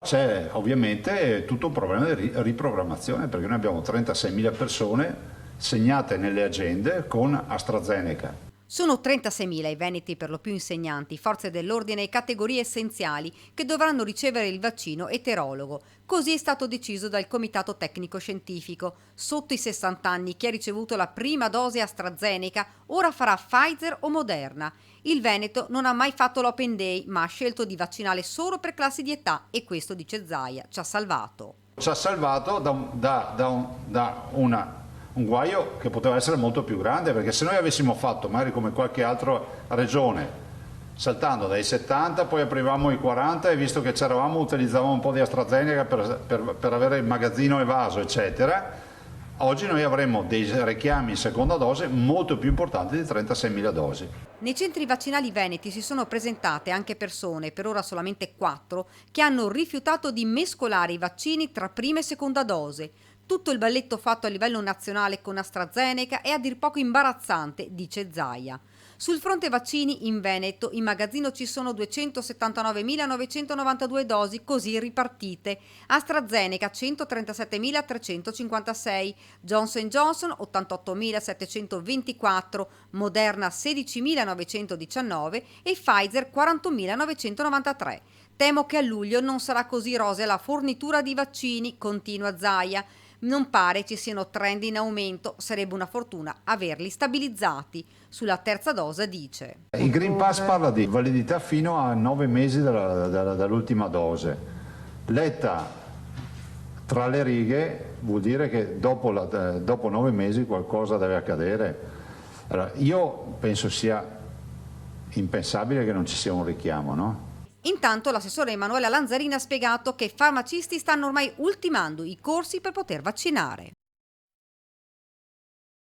C'è ovviamente tutto un problema di riprogrammazione, perché noi abbiamo 36.000 persone segnate nelle agende con AstraZeneca. Sono 36.000 i veneti, per lo più insegnanti, forze dell'ordine e categorie essenziali, che dovranno ricevere il vaccino eterologo. Così è stato deciso dal Comitato Tecnico Scientifico. Sotto i 60 anni chi ha ricevuto la prima dose AstraZeneca ora farà Pfizer o Moderna. Il Veneto non ha mai fatto l'Open Day, ma ha scelto di vaccinare solo per classi di età e questo, dice Zaia, ci ha salvato. Ci ha salvato da un guaio che poteva essere molto più grande, perché se noi avessimo fatto magari come qualche altra regione, saltando dai 70, poi aprivamo i 40 e visto che c'eravamo utilizzavamo un po' di AstraZeneca per avere il magazzino evaso, eccetera. Oggi noi avremmo dei richiami in seconda dose molto più importanti di 36.000 dosi. Nei centri vaccinali veneti si sono presentate anche persone, per ora solamente 4, che hanno rifiutato di mescolare i vaccini tra prima e seconda dose. Tutto il balletto fatto a livello nazionale con AstraZeneca è a dir poco imbarazzante, dice Zaia. Sul fronte vaccini in Veneto in magazzino ci sono 279.992 dosi così ripartite, AstraZeneca 137.356, Johnson Johnson 88.724, Moderna 16.919 e Pfizer 41.993. Temo che a luglio non sarà così rosea la fornitura di vaccini, continua Zaia. Non pare ci siano trend in aumento, sarebbe una fortuna averli stabilizzati. Sulla terza dose dice: Il Green Pass parla di validità fino a 9 mesi dall'ultima dose. Letta tra le righe vuol dire che dopo 9 mesi qualcosa deve accadere. Allora, io penso sia impensabile che non ci sia un richiamo, no? Intanto l'assessore Emanuela Lanzarini ha spiegato che i farmacisti stanno ormai ultimando i corsi per poter vaccinare.